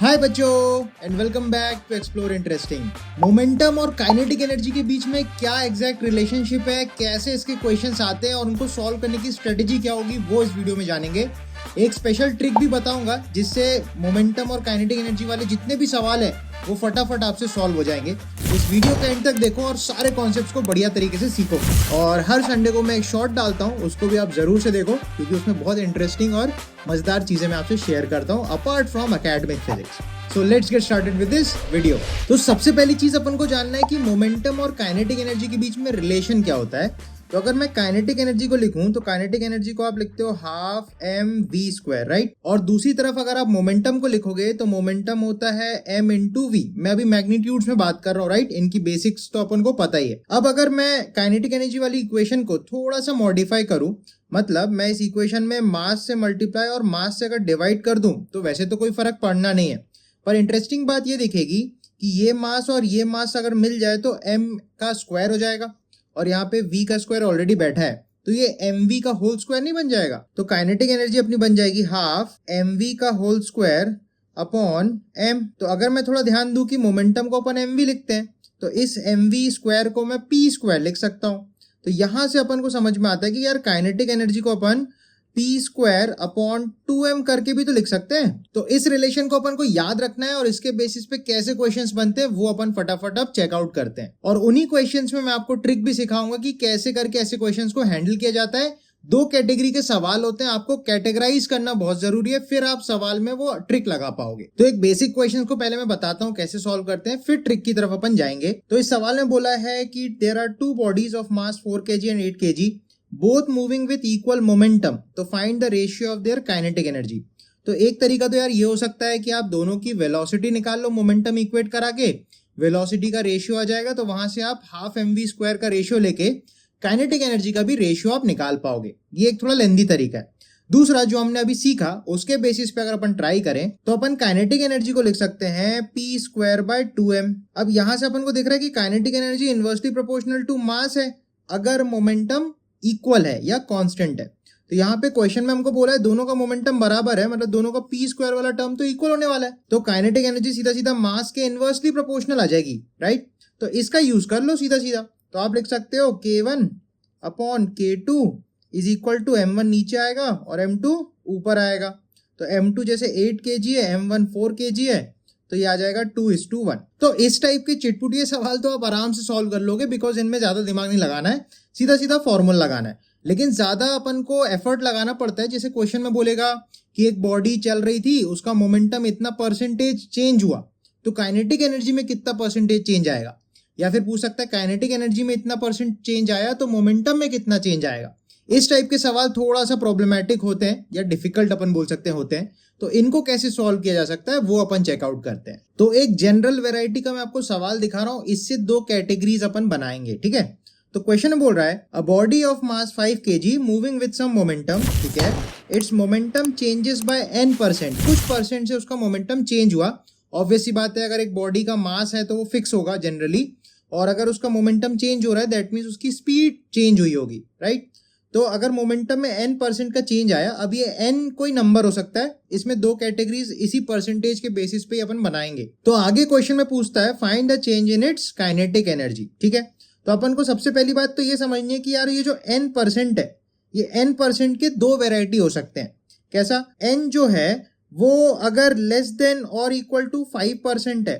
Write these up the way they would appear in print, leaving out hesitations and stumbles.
हाय बच्चों and welcome back to explore interesting. Momentum और kinetic energy के बीच में क्या एग्जैक्ट रिलेशनशिप है, कैसे इसके क्वेश्चंस आते हैं और उनको सॉल्व करने की स्ट्रेटेजी क्या होगी, वो इस वीडियो में जानेंगे। एक स्पेशल ट्रिक भी बताऊंगा जिससे मोमेंटम और काइनेटिक एनर्जी वाले जितने भी सवाल है वो फटाफट आपसे सॉल्व हो जाएंगे। इस वीडियो के एंड तक देखो और सारे कॉन्सेप्ट्स को बढ़िया तरीके से सीखो। और हर संडे को मैं एक शॉर्ट डालता हूँ, उसको भी आप जरूर से देखो क्योंकि उसमें बहुत इंटरेस्टिंग और मजेदार चीजें मैं आपसे शेयर करता हूँ apart from academic physics. So let's get started with this video. तो सबसे पहली चीज अपन को जानना है कि मोमेंटम और काइनेटिक एनर्जी के बीच में रिलेशन क्या होता है। तो अगर मैं काइनेटिक एनर्जी को लिखूं तो काइनेटिक एनर्जी को आप लिखते हो half M V square, right. और दूसरी तरफ अगर आप मोमेंटम को लिखोगे तो मोमेंटम होता है एम इंटू वी। मैं अभी मैग्नीट्यूड्स में बात कर रहा हूँ, राइट। इनकी बेसिक्स तो अपन को पता ही है। अब अगर मैं काइनेटिक एनर्जी वाली इक्वेशन को थोड़ा सा मॉडिफाई करूं, मतलब मैं इस इक्वेशन में मास से मल्टीप्लाई और मास से अगर डिवाइड कर दूं तो वैसे तो कोई फर्क पड़ना नहीं है, पर इंटरेस्टिंग बात ये दिखेगी कि ये मास और ये मास अगर मिल जाए तो m का स्क्वायर हो जाएगा और यहाँ पे v का स्क्वायर ऑलरेडी बैठा है तो ये mv का होल स्क्वायर नहीं बन जाएगा। तो काइनेटिक एनर्जी अपनी बन जाएगी हाफ mv का होल स्क्वायर अपॉन m। तो अगर मैं थोड़ा ध्यान दूं कि मोमेंटम को अपन mv लिखते हैं तो इस mv स्क्वायर को मैं p स्क्वायर लिख सकता हूं। तो यहां से अपन को समझ में आता है कि यार काइनेटिक एनर्जी को अपन पी स्क्वायर अपॉन 2m करके भी तो लिख सकते हैं। तो इस रिलेशन को अपन को याद रखना है और इसके बेसिस पे कैसे क्वेश्चंस बनते हैं वो अपन फटाफट अब चेकआउट करते हैं। और उन्हीं क्वेश्चंस में मैं आपको ट्रिक भी सिखाऊंगा कि कैसे करके ऐसे क्वेश्चंस को हैंडल किया जाता है। दो कैटेगरी के सवाल होते हैं, आपको कैटेगराइज करना बहुत जरूरी है, फिर आप सवाल में वो ट्रिक लगा पाओगे। तो एक बेसिक क्वेश्चन को पहले मैं बताता हूँ कैसे सॉल्व करते हैं, फिर ट्रिक की तरफ अपन जाएंगे। तो इस सवाल में बोला है कि there are two bodies of mass 4 kg and 8 kg both moving with equal momentum, तो find the ratio of their kinetic energy. तो एक तरीका तो यार ये हो सकता है कि आप दोनों की वेलोसिटी निकाल लो, मोमेंटम इक्वेट करा के वेलोसिटी का रेशियो आ जाएगा तो वहां से आप हाफ एम वी स्क्वायर का रेशियो लेके काइनेटिक एनर्जी का भी रेशियो आप निकाल पाओगे। ये एक थोड़ा लेंदी तरीका है। दूसरा जो हमने अभी सीखा उसके बेसिस पे अगर अपन ट्राई करें तो अपन काइनेटिक एनर्जी को लिख सकते हैं पी स्क्वायर बाय 2m। अब यहां से अपन को दिख रहा है कि kinetic energy inversely proportional to mass है अगर मोमेंटम इक्वल है या कांस्टेंट है। तो यहाँ पे क्वेश्चन में हमको बोला है दोनों का मोमेंटम बराबर है, मतलब दोनों का पी स्क्वायर वाला टर्म तो इक्वल होने वाला है, तो काइनेटिक एनर्जी सीधा सीधा मास के इनवर्सली प्रोपोर्शनल आ जाएगी, राइट। तो इसका यूज कर लो सीधा सीधा। तो आप लिख सकते हो k1 upon k2 is equal to m1 नीचे आएगा और m2 ऊपर आएगा। तो m2 जैसे 8 kg है, m1 4 kg है, तो ये आ जाएगा 2:1। तो इस टाइप के चिटपुटिये सवाल तो आप आराम से सॉल्व कर लोगे बिकॉज इनमें ज्यादा दिमाग नहीं लगाना है, सीधा सीधा फॉर्मूला लगाना है। लेकिन ज्यादा अपन को एफर्ट लगाना पड़ता है। जैसे क्वेश्चन में बोलेगा कि एक बॉडी चल रही थी, उसका मोमेंटम इतना परसेंटेज चेंज हुआ, तो काइनेटिक एनर्जी में कितना परसेंटेज चेंज आएगा। या फिर पूछ सकता है काइनेटिक एनर्जी में इतना परसेंट चेंज आया तो मोमेंटम में कितना चेंज आएगा। इस टाइप के सवाल थोड़ा सा प्रॉब्लमैटिक होते हैं या डिफिकल्ट अपन बोल सकते हैं होते हैं। तो इनको कैसे सॉल्व किया जा सकता है वो अपन चेकआउट करते हैं। तो एक जनरल वैरायटी का मैं आपको सवाल दिखा रहा हूं, इससे दो कैटेगरीज अपन बनाएंगे, ठीक है। तो क्वेश्चन में बोल रहा है a body of mass 5 kg moving with some momentum, ठीक है, it's momentum changes by n%, कुछ परसेंट से उसका मोमेंटम चेंज हुआ। ऑब्वियसली बात है अगर एक बॉडी का मास है तो वो फिक्स होगा जनरली, और अगर उसका मोमेंटम चेंज हो रहा है दैट मीन्स उसकी स्पीड चेंज हुई होगी, राइट। तो अगर मोमेंटम में n% का चेंज आया, अब ये n कोई नंबर हो सकता है, इसमें दो कैटेगरीज इसी परसेंटेज के बेसिस पे अपन बनाएंगे। तो आगे क्वेश्चन में पूछता है find the change in its kinetic energy, ठीक है। तो अपन को सबसे पहली बात तो ये समझनी है कि यार ये जो n% है, ये n% के दो वेराइटी हो सकते हैं। कैसा? n जो है वो अगर लेस देन और इक्वल टू 5% है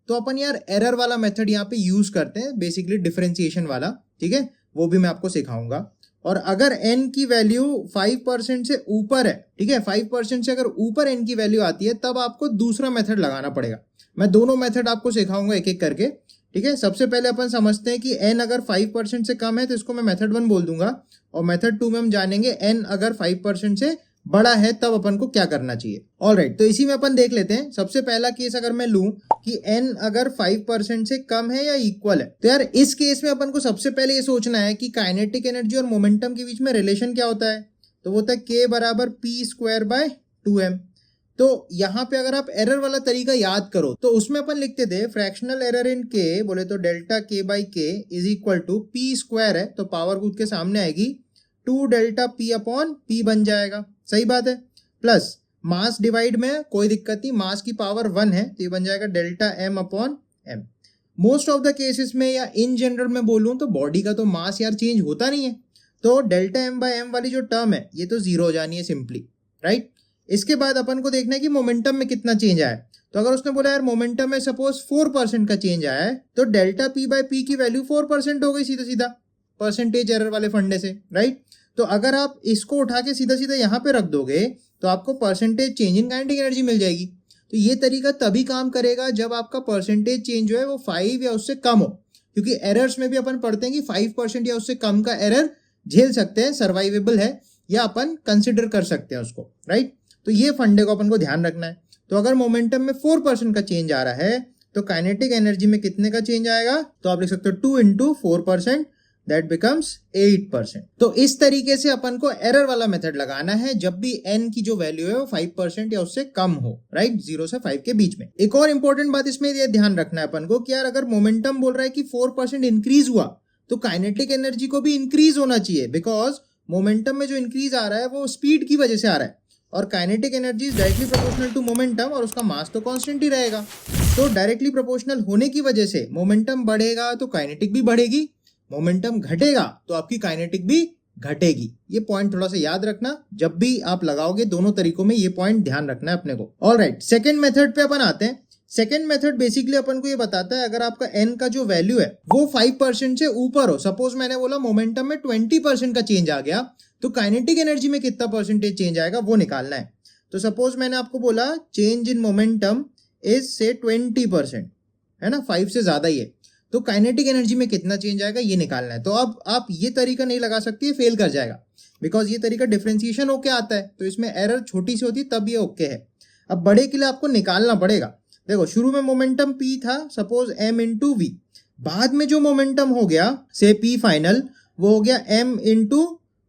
तो अपन यार एरर वाला मेथड यहाँ पे यूज करते हैं, बेसिकली डिफरेंशिएशन वाला, ठीक है, वो भी मैं आपको सिखाऊंगा। और अगर n की वैल्यू 5% से ऊपर है, ठीक है, 5% से अगर ऊपर n की वैल्यू आती है तब आपको दूसरा मेथड लगाना पड़ेगा। मैं दोनों मेथड आपको सिखाऊंगा एक एक करके, ठीक है। सबसे पहले अपन समझते हैं कि n अगर 5% से कम है तो इसको मैं मेथड 1 बोल दूंगा, और मेथड 2 में हम जानेंगे n अगर 5% से बड़ा है तब अपन को क्या करना चाहिए। ऑलराइट, तो इसी में अपन देख लेते हैं। सबसे पहला केस अगर मैं लूं कि n अगर 5% से कम है या इक्वल है, तो यार इस केस में अपन को सबसे पहले ये सोचना है कि काइनेटिक एनर्जी और मोमेंटम के बीच में रिलेशन क्या होता है। तो वो होता है k बराबर पी स्क्वायर बाय 2m। तो यहाँ पे अगर आप एरर वाला तरीका याद करो तो उसमें अपन लिखते थे फ्रैक्शनल एरर इन k, बोले तो delta k by k is equal to P square है तो पावर खुद के सामने आएगी 2 डेल्टा p अपॉन p बन जाएगा, सही बात है, प्लस मास डिवाइड में कोई दिक्कत नहीं, मास की पावर 1 है तो ये बन जाएगा delta M upon M. Most of the cases में या इन जनरल में बोलूँ तो बॉडी का तो मास यार चेंज होता नहीं है, तो डेल्टा एम बाय एम वाली जो टर्म है ये तो जीरो हो जानी है सिंपली, राइट। इसके बाद अपन को देखना है कि मोमेंटम में कितना चेंज आया है। तो अगर उसने बोला यार मोमेंटम में सपोज 4% का चेंज आया है तो डेल्टा पी बाय पी की वैल्यू 4% हो गई सीधा सीधा परसेंटेज एरर वाले फंडे से, राइट। तो अगर आप इसको उठा के सीधा सीधा यहाँ पे रख दोगे तो आपको percentage change in kinetic energy मिल जाएगी। तो ये तरीका तभी काम करेगा जब आपका परसेंटेज चेंज जो है वो 5 या उससे कम हो, क्योंकि एरर्स में भी अपन पढ़ते हैं कि 5% या उससे कम का एरर झेल सकते हैं, सर्वाइवेबल है या अपन कंसिडर कर सकते हैं उसको, राइट। तो ये फंडे को अपन को ध्यान रखना है। तो अगर मोमेंटम में 4% का चेंज आ रहा है तो काइनेटिक एनर्जी में कितने का चेंज आएगा, तो आप लिख सकते हो 2 into 4%, दैट बिकम्स 8%। तो इस तरीके से अपन को एरर वाला मेथड लगाना है जब भी n की जो वैल्यू है वो 5% या उससे कम हो, राइट, 0 से 5 के बीच में। एक और इंपॉर्टेंट बात इसमें ये ध्यान रखना है अपन को कि यार अगर मोमेंटम बोल रहा है कि 4% इंक्रीज हुआ तो काइनेटिक एनर्जी को भी इंक्रीज होना चाहिए, बिकॉज मोमेंटम में जो इंक्रीज आ रहा है वो स्पीड की वजह से आ रहा है और kinetic energy is directly proportional to momentum और उसका मास तो कांस्टेंट ही रहेगा। तो डायरेक्टली प्रोपोर्शनल होने की वजह से मोमेंटम बढ़ेगा तो काइनेटिक भी बढ़ेगी, मोमेंटम घटेगा तो आपकी काइनेटिक भी घटेगी। ये पॉइंट थोड़ा सा याद रखना, जब भी आप लगाओगे दोनों तरीकों में ये पॉइंट ध्यान रखना है अपने को। ऑलराइट, सेकंड मेथड पे अपन आते हैं। सेकंड मेथड बेसिकली अपन को ये बताता है अगर आपका n का जो वैल्यू है वो 5% से ऊपर हो, सपोज मैंने बोला मोमेंटम में 20% का चेंज आ गया तो काइनेटिक एनर्जी में कितना परसेंटेज चेंज आएगा वो निकालना है। तो सपोज मैंने आपको बोला चेंज इन मोमेंटम इज से 20%, है ना, 5 से ज्यादा ही है, तो काइनेटिक एनर्जी में कितना चेंज आएगा ये निकालना है। तो अब आप ये तरीका नहीं लगा सकते, फेल कर जाएगा, बिकॉज ये तरीका डिफरेंशिएशन होके आता है तो इसमें एरर छोटी सी होती है तब ये ओके है। अब बड़े के लिए आपको निकालना पड़ेगा। देखो शुरू में मोमेंटम P था सपोज m इंटू वी, बाद में जो मोमेंटम हो गया से P फाइनल वो हो गया m इंटू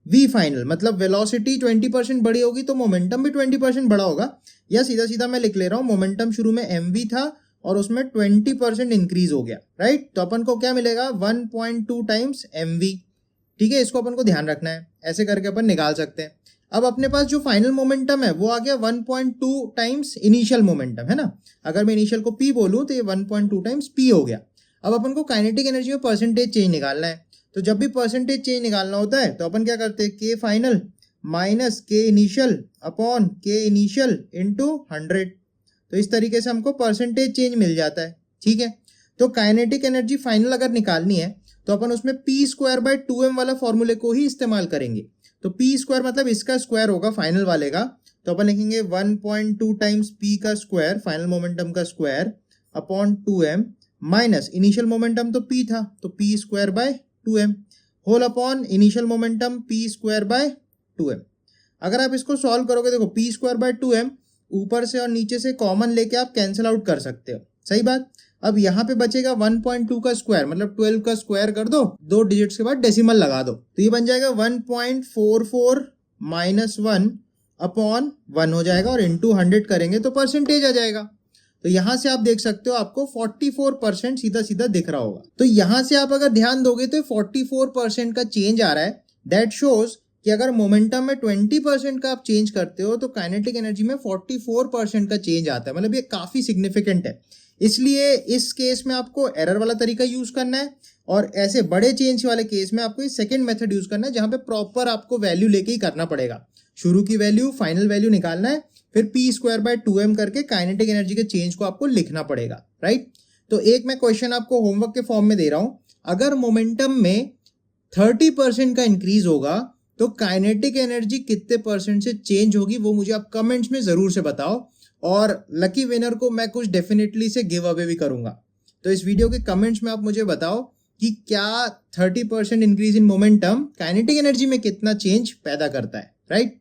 वी फाइनल, मतलब वेलोसिटी 20% बड़ी होगी तो मोमेंटम भी 20% बड़ा होगा। या सीधा सीधा मैं लिख ले रहा हूँ मोमेंटम शुरू में mv था और उसमें 20% इंक्रीज हो गया, राइट। तो अपन को क्या मिलेगा 1.2 टाइम्स mv, ठीक है, इसको अपन को ध्यान रखना है, ऐसे करके अपन निकाल सकते हैं। अब अपने पास जो फाइनल मोमेंटम है वो आ गया 1.2 टाइम्स इनिशियल मोमेंटम, है ना। अगर मैं इनिशियल को p बोलूं तो ये 1.2 टाइम्स p हो गया। अब अपन को काइनेटिक एनर्जी में परसेंटेज चेंज निकालना है, तो जब भी परसेंटेज चेंज निकालना होता है तो अपन क्या करते हैं k final minus k initial upon k initial into 100। तो इस तरीके से हमको परसेंटेज चेंज मिल जाता है, ठीक है। तो काइनेटिक एनर्जी फाइनल अगर निकालनी है तो अपन उसमें p स्क्वायर बाय 2m वाला फॉर्मूले को ही इस्तेमाल करेंगे। तो p स्क्वायर मतलब इसका स्क्वायर होगा फाइनल वाले का, तो अपन लिखेंगे 1.2 टाइम्स p का स्क्वायर फाइनल मोमेंटम का square upon 2m minus initial momentum तो p था तो p square by 2m whole upon initial momentum p square by 2m। अगर आप इसको सॉल्व करोगे, देखो p स्क्वायर बाय 2m ऊपर से और नीचे से कॉमन लेके आप कैंसिल आउट कर सकते हो, सही बात। अब यहाँ पे बचेगा 1.2 का स्क्वायर मतलब 12 का स्क्वायर कर दो, 2 डिजिट्स के बाद डेसिमल लगा दो, तो ये बन जाएगा 1.44 माइनस 1 अपॉन 1 हो जाएगा और इंटू 100 करेंगे तो परसेंटेज आ जाएगा। तो यहाँ से आप देख सकते हो आपको 44% सीधा सीधा दिख रहा होगा। तो यहाँ से आप अगर ध्यान दोगे तो 44% का चेंज आ रहा है, दैट शोज कि अगर मोमेंटम में 20% का आप चेंज करते हो तो काइनेटिक एनर्जी में 44% का चेंज आता है, मतलब ये काफी सिग्निफिकेंट है। इसलिए इस केस में आपको एरर वाला तरीका यूज करना है और ऐसे बड़े चेंज वाले केस में आपको सेकंड मेथड यूज करना है जहां पे प्रॉपर आपको वैल्यू लेके ही करना पड़ेगा। शुरू की वैल्यू फाइनल वैल्यू निकालना है, फिर p स्क्वायर बाय 2m करके काइनेटिक एनर्जी के चेंज को आपको लिखना पड़ेगा, राइट। तो एक मैं क्वेश्चन आपको होमवर्क के फॉर्म में दे रहा हूं, अगर मोमेंटम में 30% का इंक्रीज होगा तो काइनेटिक एनर्जी कितने परसेंट से चेंज होगी वो मुझे आप कमेंट्स में जरूर से बताओ और लकी विनर को मैं कुछ डेफिनेटली से गिव अवे भी करूंगा। तो इस वीडियो के कमेंट्स में आप मुझे बताओ कि क्या 30% increase in momentum kinetic energy में कितना चेंज पैदा करता है, राइट।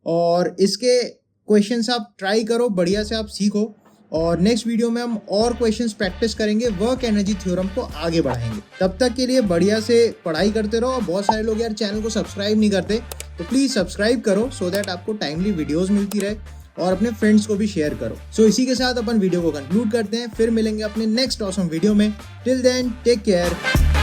और इसके क्वेश्चंस आप ट्राई करो, बढ़िया से आप सीखो और नेक्स्ट वीडियो में हम और क्वेश्चंस प्रैक्टिस करेंगे, वर्क एनर्जी थ्योरम को आगे बढ़ाएंगे। तब तक के लिए बढ़िया से पढ़ाई करते रहो। और बहुत सारे लोग यार चैनल को सब्सक्राइब नहीं करते तो प्लीज सब्सक्राइब करो सो दैट आपको टाइमली वीडियोस मिलती रहे और अपने फ्रेंड्स को भी शेयर करो। सो इसी के साथ अपन वीडियो को कंक्लूड करते हैं, फिर मिलेंगे अपने नेक्स्ट ऑसम वीडियो में। Till then take care.